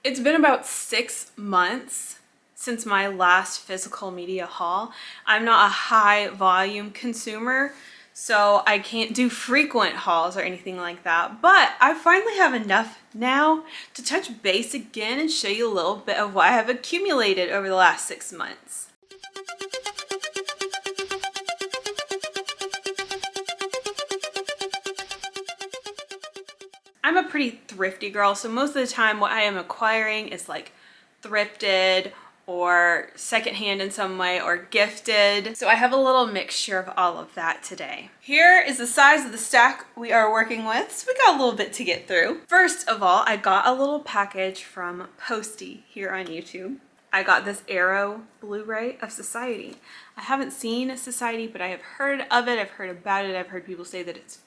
It's been about 6 months since my last physical media haul. I'm not a high volume consumer, so I can't do frequent hauls or anything like that, but I finally have enough now to touch base again and show you a little bit of what I have accumulated over the last 6 months. I'm a pretty thrifty girl, so most of the time what I am acquiring is like thrifted or secondhand in some way or gifted. So I have a little mixture of all of that today. Here is the size of the stack we are working with. So we got a little bit to get through. First of all, I got a little package from Posty here on YouTube. I got this Arrow Blu-ray of Society. I haven't seen Society, but I have heard of it. I've heard about it. I've heard people say that it's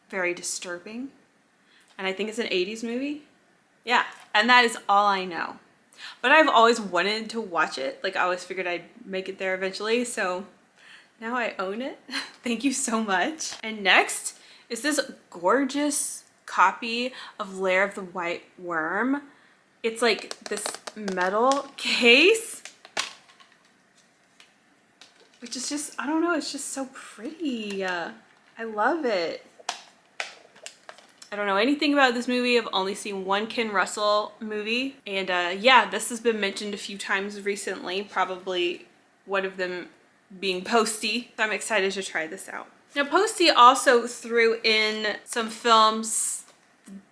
very disturbing. And I think it's an 80s movie. Yeah, and that is all I know. But I've always wanted to watch it. Like, I always figured I'd make it there eventually, so now I own it. Thank you so much. And next is this gorgeous copy of Lair of the White Worm. It's like this metal case, which is just, I don't know, it's just so pretty. I love it. I don't know anything about this movie. I've only seen one Ken Russell movie. And yeah, this has been mentioned a few times recently, probably one of them being Posty. So I'm excited to try this out. Now, Posty also threw in some films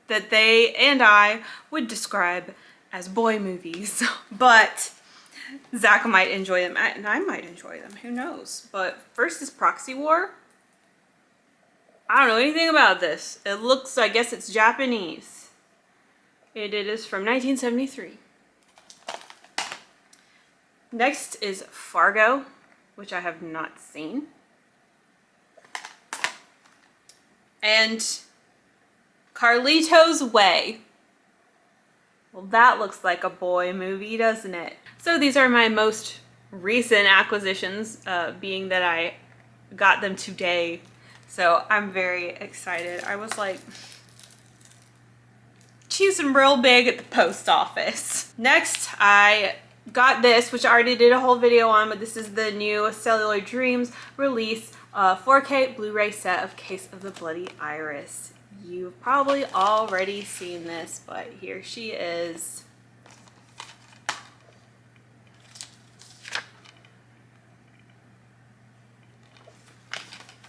that they and I would describe as boy movies, but Zach might enjoy them and I might enjoy them, who knows. But first is Proxy War. I don't know anything about this. It looks, I guess it's Japanese. It is from 1973. Next is Fargo, which I have not seen. And Carlito's Way. Well, that looks like a boy movie, doesn't it? So these are my most recent acquisitions, being that I got them today. So I'm very excited. I was like choosing real big at the post office. Next, I got this, which I already did a whole video on, but this is the new Celluloid Dreams release 4K Blu-ray set of Case of the Bloody Iris. You've probably already seen this, but here she is.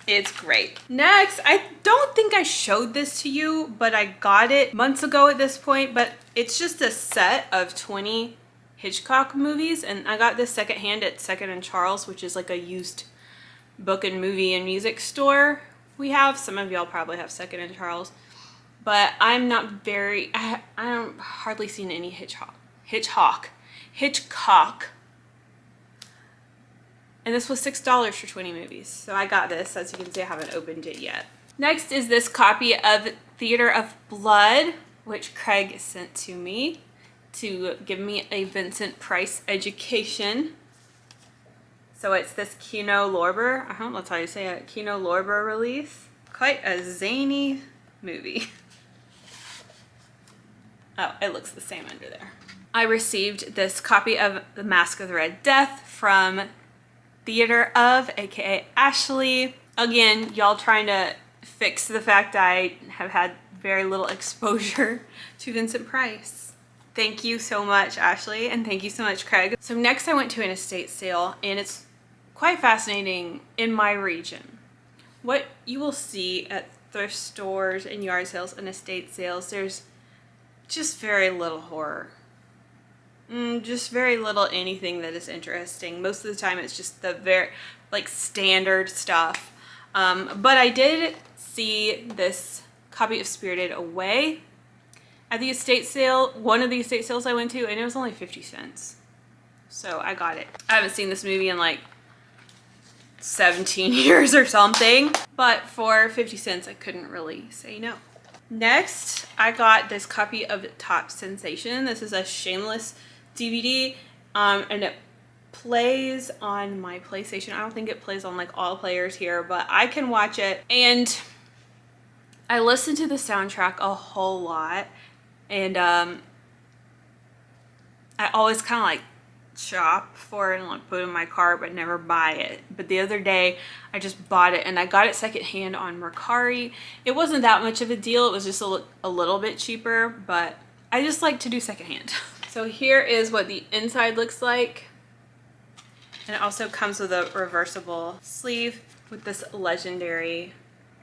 It's great. Next, I don't think I showed this to you, but I got it months ago at this point, but it's just a set of 20 Hitchcock movies, and I got this secondhand at Second and Charles, which is like a used book and movie and music store we have. Some of y'all probably have Second and Charles, but I'm not very, I don't hardly seen any Hitchcock. And this was $6 for 20 movies. So I got this. As you can see, I haven't opened it yet. Next is this copy of Theater of Blood, which Craig sent to me to give me a Vincent Price education. So it's this Kino Lorber, I don't know how you say it, Kino Lorber release. Quite a zany movie. Oh, it looks the same under there. I received this copy of The Mask of the Red Death from TheatreOf, aka Ashley. Again, y'all trying to fix the fact I have had very little exposure to Vincent Price. Thank you so much, Ashley, and thank you so much, Craig. So next I went to an estate sale, and it's quite fascinating in my region. What you will see at thrift stores and yard sales and estate sales, there's just very little horror. Just very little anything that is interesting. Most of the time it's just the very like standard stuff. But I did see this copy of Spirited Away at the estate sale, one of the estate sales I went to, and it was only 50 cents. So I got it. I haven't seen this movie in like 17 years or something, but for 50 cents I couldn't really say no. Next, I got this copy of Top Sensation. This is a Shameless DVD, and it plays on my PlayStation. I don't think it plays on like all players here, but I can watch it. And I listened to the soundtrack a whole lot, and I always kind of like shop for it and like put it in my cart but never buy it. But the other day I just bought it, and I got it secondhand on Mercari. It wasn't that much of a deal, it was just a little bit cheaper, but I just like to do secondhand. So here is what the inside looks like, and it also comes with a reversible sleeve with this legendary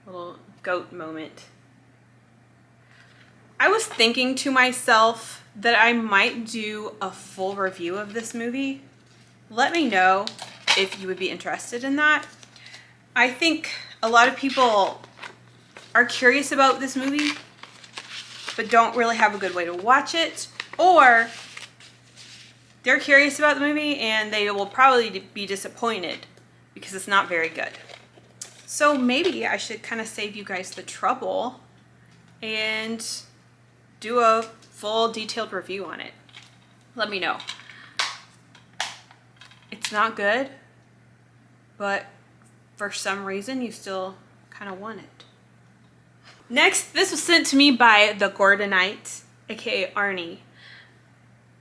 little goat moment. I was thinking to myself that I might do a full review of this movie. Let me know if you would be interested in that. I think a lot of people are curious about this movie, but don't really have a good way to watch it, or they're curious about the movie and they will probably be disappointed because it's not very good. So maybe I should kind of save you guys the trouble and do a full detailed review on it. Let me know. It's not good, but for some reason you still kind of want it. Next, this was sent to me by the Gordonite, aka Arnie.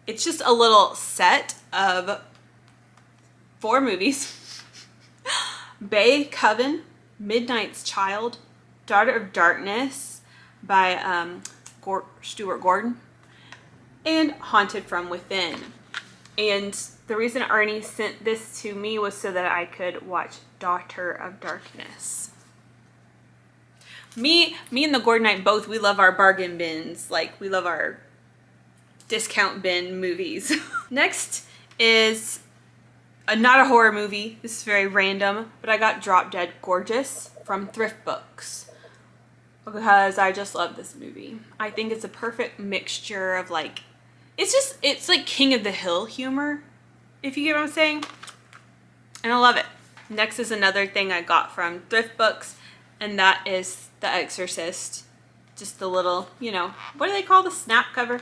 It's just a little set of 4 movies. Bay Coven, Midnight's Child, Daughter of Darkness by Stuart Gordon, and Haunted from Within. And the reason Arnie sent this to me was so that I could watch Daughter of Darkness. Me and the Gordonite both, we love our bargain bins. Like, we love our discount bin movies. Next is not a horror movie. This is very random, but I got Drop Dead Gorgeous from Thrift Books because I just love this movie. I think it's a perfect mixture of like, it's like King of the Hill humor, if you get what I'm saying. And I love it. Next is another thing I got from Thrift Books, and that is The Exorcist. Just the little, you know, what do they call the snap cover?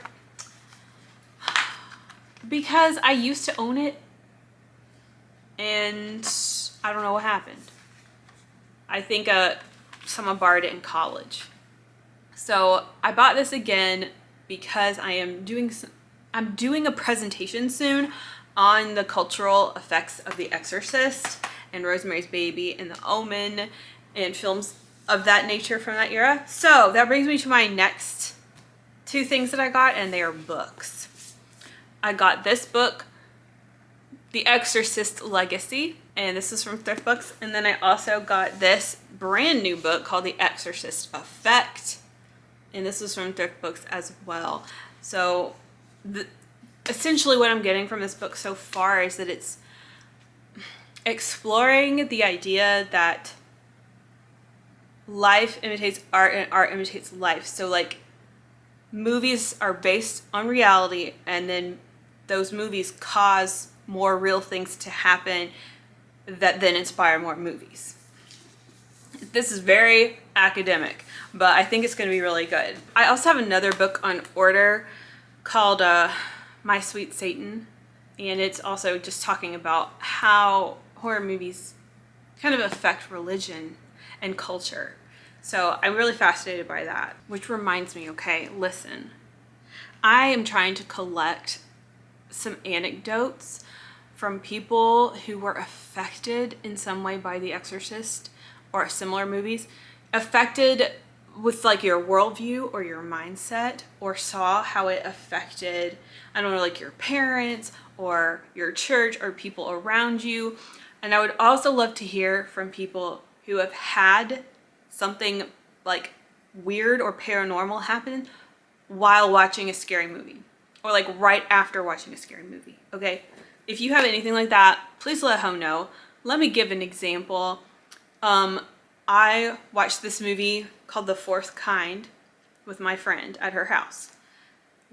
Because I used to own it and I don't know what happened. I think someone borrowed it in college. So I bought this again because I'm doing a presentation soon on the cultural effects of The Exorcist and Rosemary's Baby and The Omen and films of that nature from that era. So that brings me to my next 2 things that I got, and they are books. I got this book, The Exorcist Legacy, and this is from Thrift Books. And then I also got this brand new book called The Exorcist Effect, and this was from Thrift Books as well. So essentially what I'm getting from this book so far is that it's exploring the idea that life imitates art and art imitates life. So like, movies are based on reality, and then those movies cause more real things to happen that then inspire more movies. This is very academic, but I think it's going to be really good. I also have another book on order called My Sweet Satan, and it's also just talking about how horror movies kind of affect religion and culture. So I'm really fascinated by that, which reminds me, okay, listen, I am trying to collect some anecdotes from people who were affected in some way by The Exorcist or similar movies, affected with like your worldview or your mindset, or saw how it affected, I don't know, like your parents or your church or people around you. And I would also love to hear from people who have had something like weird or paranormal happen while watching a scary movie, or like right after watching a scary movie. Okay, if you have anything like that, please let home know. Let me give an example. I watched this movie called The Fourth Kind with my friend at her house.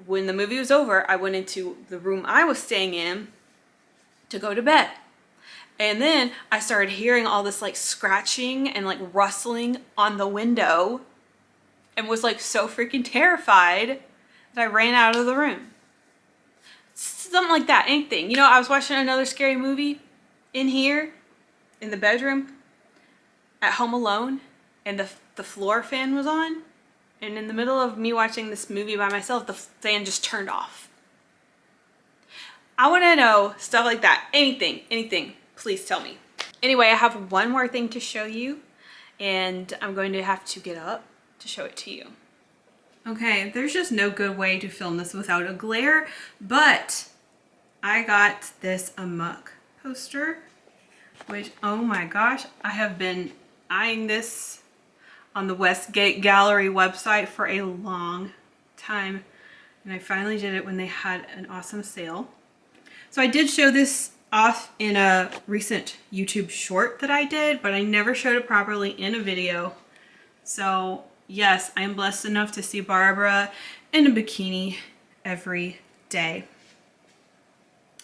When the movie was over, I went into the room I was staying in to go to bed. And then I started hearing all this like scratching and like rustling on the window, and was like so freaking terrified that I ran out of the room. Something like that, anything. You know, I was watching another scary movie in here, in the bedroom, at home alone, and the floor fan was on. And in the middle of me watching this movie by myself, the fan just turned off. I want to know stuff like that. Anything, please tell me. Anyway, I have one more thing to show you, and I'm going to have to get up to show it to you. Okay, there's just no good way to film this without a glare, but I got this Amok poster, which, oh my gosh, I have been eyeing this on the Westgate Gallery website for a long time, and I finally did it when they had an awesome sale. So I did show this off in a recent YouTube short that I did, but I never showed it properly in a video. So yes, I am blessed enough to see Barbara in a bikini every day.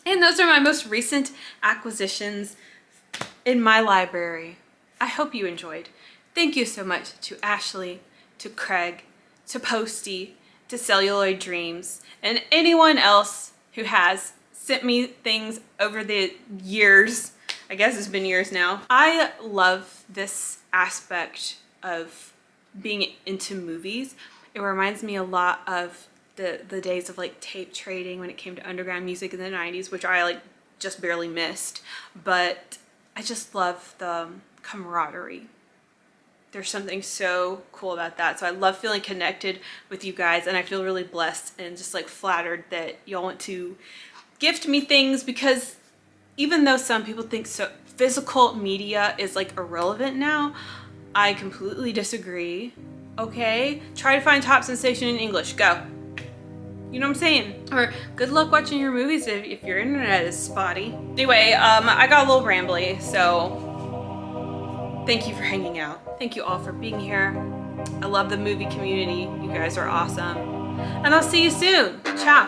And those are my most recent acquisitions in my library. I hope you enjoyed. Thank you so much to Ashley, to Craig, to Posty, to Celluloid Dreams, and anyone else who has sent me things over the years. I guess it's been years now. I love this aspect of being into movies. It reminds me a lot of the days of like tape trading when it came to underground music in the 90s, which I like just barely missed. But I just love the camaraderie. There's something so cool about that. So I love feeling connected with you guys, and I feel really blessed and just like flattered that y'all want to gift me things, because even though some people think so physical media is like irrelevant now, I completely disagree. Okay, try to find Top Sensation in English. Go. You know what I'm saying? Or good luck watching your movies if your internet is spotty. Anyway, I got a little rambly, so thank you for hanging out. Thank you all for being here. I love the movie community. You guys are awesome. And I'll see you soon. Ciao.